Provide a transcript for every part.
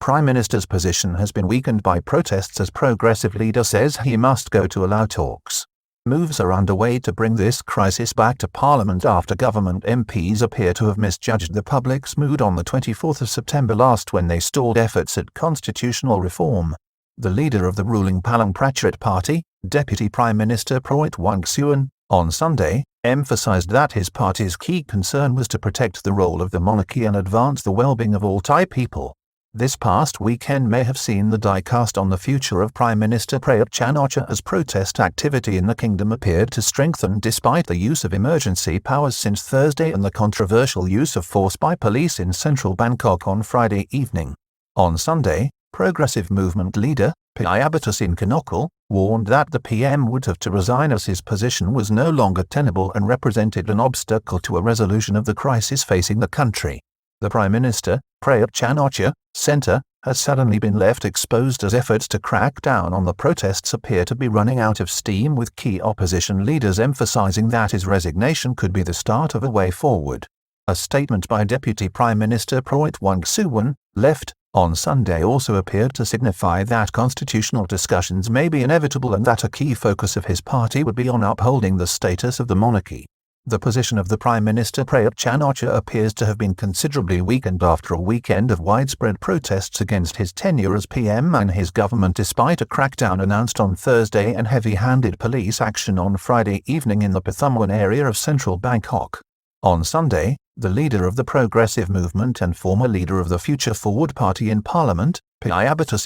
Prime Minister's position has been weakened by protests as progressive leader says he must go to allow talks. Moves are underway to bring this crisis back to Parliament after government MPs appear to have misjudged the public's mood on the 24th of September last when they stalled efforts at constitutional reform. The leader of the ruling Palang Pracharat Party, Deputy Prime Minister Prawit Wongsuwan, on Sunday, emphasized that his party's key concern was to protect the role of the monarchy and advance the well-being of all Thai people. This past weekend may have seen the die cast on the future of Prime Minister Prawit Wongsuwan as protest activity in the kingdom appeared to strengthen despite the use of emergency powers since Thursday and the controversial use of force by police in central Bangkok on Friday evening. On Sunday, Progressive Movement leader, Prime Minister warned that the PM would have to resign as his position was no longer tenable and represented an obstacle to a resolution of the crisis facing the country. The Prime Minister, Prawit Wongsuwan, centre, has suddenly been left exposed as efforts to crack down on the protests appear to be running out of steam, with key opposition leaders emphasising that his resignation could be the start of a way forward. A statement by Deputy Prime Minister Prawit Wongsuwan, left, on Sunday also appeared to signify that constitutional discussions may be inevitable and that a key focus of his party would be on upholding the status of the monarchy. The position of the Prime Minister Prawit Wongsuwan appears to have been considerably weakened after a weekend of widespread protests against his tenure as PM and his government despite a crackdown announced on Thursday and heavy-handed police action on Friday evening in the Pathumwan area of central Bangkok. On Sunday, the leader of the Progressive Movement and former leader of the Future Forward Party in Parliament, Prime Minister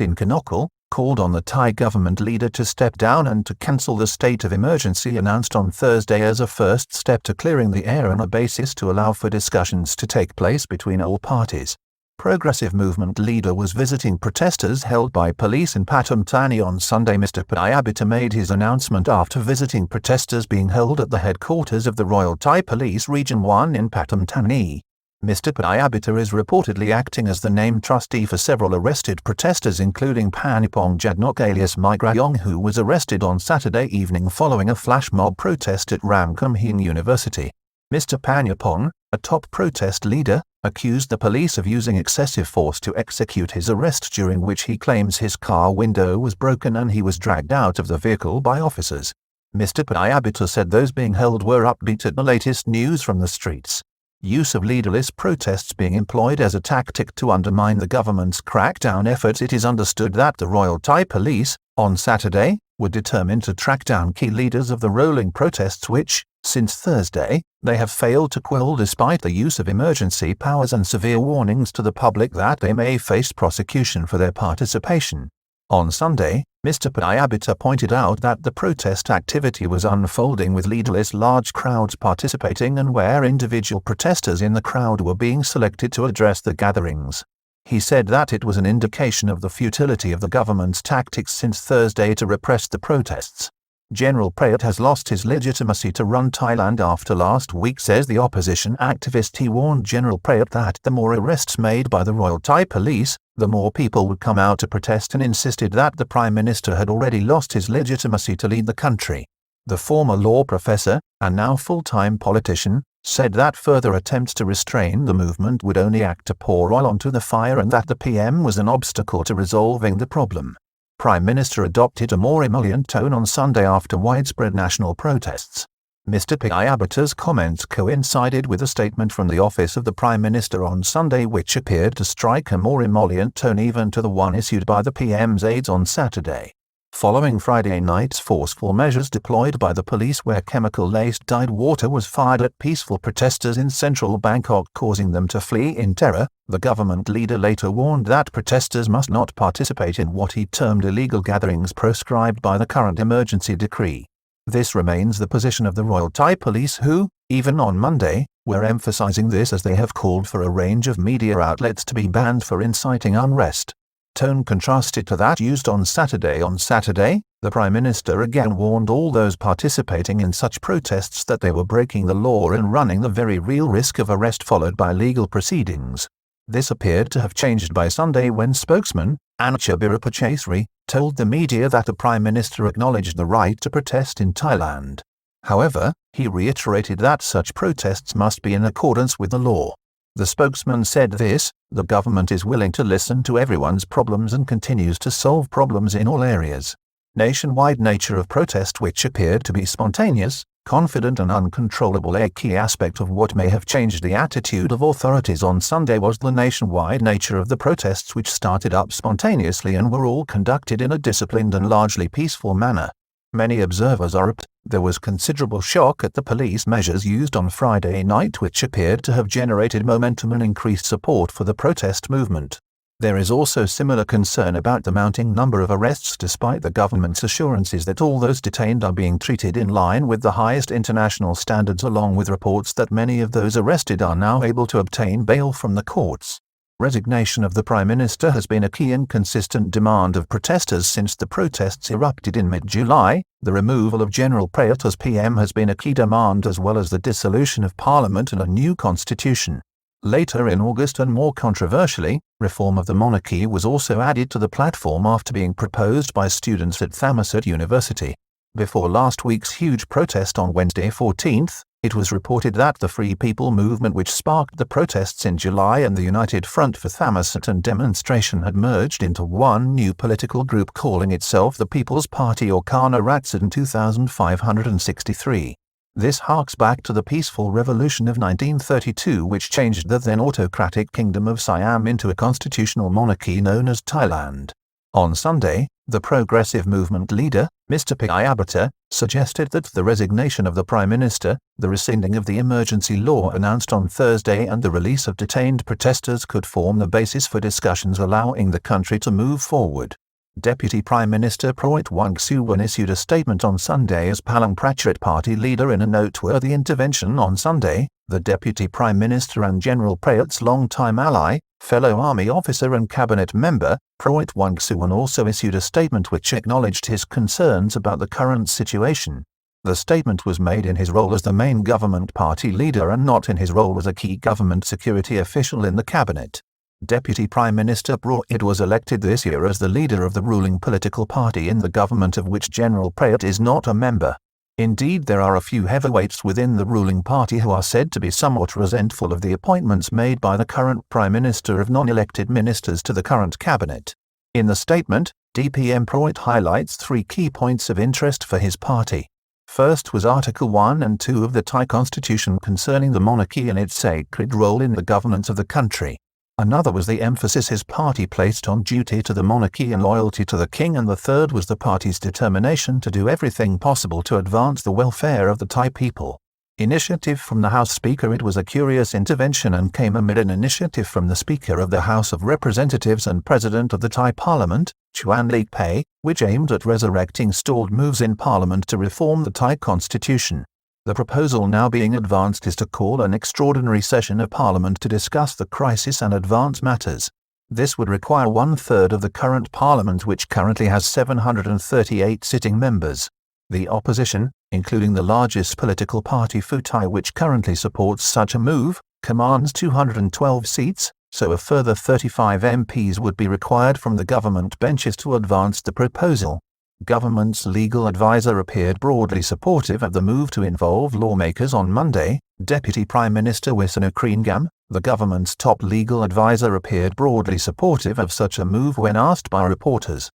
called on the Thai government leader to step down and to cancel the state of emergency announced on Thursday as a first step to clearing the air and a basis to allow for discussions to take place between all parties. Progressive Movement leader was visiting protesters held by police in Pathum Thani on Sunday. Mr. Prime Minister made his announcement after visiting protesters being held at the headquarters of the Royal Thai Police Region 1 in Pathum Thani. Mr. Prime Minister is reportedly acting as the named trustee for several arrested protesters including Panipong Jadnok alias Mike Rayong, who was arrested on Saturday evening following a flash mob protest at Ramkhamhaeng University. Mr. Panipong, a top protest leader, accused the police of using excessive force to execute his arrest, during which he claims his car window was broken and he was dragged out of the vehicle by officers. Mr. Prime Minister said those being held were upbeat at the latest news from the streets. Use of leaderless protests being employed as a tactic to undermine the government's crackdown efforts. It is understood that the Royal Thai Police, on Saturday, were determined to track down key leaders of the rolling protests which, since Thursday, they have failed to quell despite the use of emergency powers and severe warnings to the public that they may face prosecution for their participation. On Sunday, Mr. Prime Minister pointed out that the protest activity was unfolding with leaderless large crowds participating and where individual protesters in the crowd were being selected to address the gatherings. He said that it was an indication of the futility of the government's tactics since Thursday to repress the protests. General Prawit has lost his legitimacy to run Thailand after last week, says the opposition activist. He warned General Prawit that the more arrests made by the Royal Thai Police, the more people would come out to protest, and insisted that the Prime Minister had already lost his legitimacy to lead the country. The former law professor, and now full-time politician, said that further attempts to restrain the movement would only act to pour oil onto the fire and that the PM was an obstacle to resolving the problem. Prime Minister adopted a more emollient tone on Sunday after widespread national protests. Mr. Prime Minister's comments coincided with a statement from the office of the Prime Minister on Sunday which appeared to strike a more emollient tone even to the one issued by the PM's aides on Saturday. Following Friday night's forceful measures deployed by the police where chemical-laced dyed water was fired at peaceful protesters in central Bangkok causing them to flee in terror, the government leader later warned that protesters must not participate in what he termed illegal gatherings proscribed by the current emergency decree. This remains the position of the Royal Thai Police who, even on Monday, were emphasizing this as they have called for a range of media outlets to be banned for inciting unrest. Tone contrasted to that used on Saturday. On Saturday, the Prime Minister again warned all those participating in such protests that they were breaking the law and running the very real risk of arrest followed by legal proceedings. This appeared to have changed by Sunday when spokesman, Ancha Birapachesri, told the media that the Prime Minister acknowledged the right to protest in Thailand. However, he reiterated that such protests must be in accordance with the law. The spokesman said the government is willing to listen to everyone's problems and continues to solve problems in all areas. Nationwide nature of protest, which appeared to be spontaneous, confident and uncontrollable. A key aspect of what may have changed the attitude of authorities on Sunday was the nationwide nature of the protests, which started up spontaneously and were all conducted in a disciplined and largely peaceful manner. Many observers argued there was considerable shock at the police measures used on Friday night, which appeared to have generated momentum and increased support for the protest movement. There is also similar concern about the mounting number of arrests, despite the government's assurances that all those detained are being treated in line with the highest international standards, along with reports that many of those arrested are now able to obtain bail from the courts. Resignation of the Prime Minister has been a key and consistent demand of protesters since the protests erupted in mid-July. The removal of General Prawit as PM has been a key demand, as well as the dissolution of Parliament and a new constitution. Later in August, and more controversially, reform of the monarchy was also added to the platform after being proposed by students at Thammasat University. Before last week's huge protest on Wednesday 14th, it was reported that the Free People movement, which sparked the protests in July, and the United Front for Thammasat and Demonstration had merged into one new political group calling itself the People's Party, or Karna Ratsan 2563. This harks back to the peaceful revolution of 1932, which changed the then autocratic Kingdom of Siam into a constitutional monarchy known as Thailand. On Sunday, the progressive movement leader, Mr. Prawit, suggested that the resignation of the Prime Minister, the rescinding of the emergency law announced on Thursday, and the release of detained protesters could form the basis for discussions allowing the country to move forward. Deputy Prime Minister Prawit Wongsuwan issued a statement on Sunday as Palang Pracharat Party leader. In a noteworthy intervention on Sunday, the Deputy Prime Minister and General Prawit's long-time ally, fellow army officer and cabinet member, Prawit Wongsuwan also issued a statement which acknowledged his concerns about the current situation. The statement was made in his role as the main government party leader and not in his role as a key government security official in the cabinet. Deputy Prime Minister Prawit was elected this year as the leader of the ruling political party in the government, of which General Prawit is not a member. Indeed, there are a few heavyweights within the ruling party who are said to be somewhat resentful of the appointments made by the current Prime Minister of non-elected ministers to the current cabinet. In the statement, DPM Prawit highlights three key points of interest for his party. First was Article 1 and 2 of the Thai Constitution concerning the monarchy and its sacred role in the governance of the country. Another was the emphasis his party placed on duty to the monarchy and loyalty to the king, and the third was the party's determination to do everything possible to advance the welfare of the Thai people. Initiative from the House Speaker. It was a curious intervention and came amid an initiative from the Speaker of the House of Representatives and President of the Thai Parliament, Chuan Lik Pay, which aimed at resurrecting stalled moves in Parliament to reform the Thai Constitution. The proposal now being advanced is to call an extraordinary session of Parliament to discuss the crisis and advance matters. This would require 1/3 of the current Parliament, which currently has 738 sitting members. The opposition, including the largest political party Pheu Thai, which currently supports such a move, commands 212 seats, so a further 35 MPs would be required from the government benches to advance the proposal. Government's legal advisor appeared broadly supportive of the move to involve lawmakers on Monday. Deputy Prime Minister Wissanukringam, the government's top legal advisor, appeared broadly supportive of such a move when asked by reporters.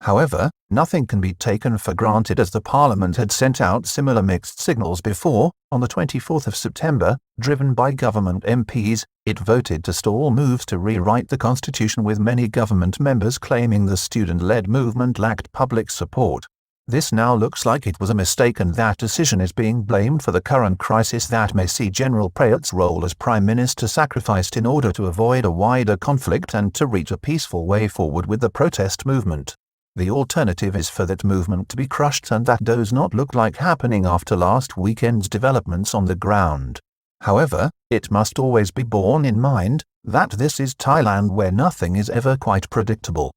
However, nothing can be taken for granted, as the Parliament had sent out similar mixed signals before. On the 24th of September, driven by government MPs, it voted to stall moves to rewrite the constitution, with many government members claiming the student-led movement lacked public support. This now looks like it was a mistake, and that decision is being blamed for the current crisis that may see General Prawit's role as Prime Minister sacrificed in order to avoid a wider conflict and to reach a peaceful way forward with the protest movement. The alternative is for that movement to be crushed, and that does not look like happening after last weekend's developments on the ground. However, it must always be borne in mind that this is Thailand, where nothing is ever quite predictable.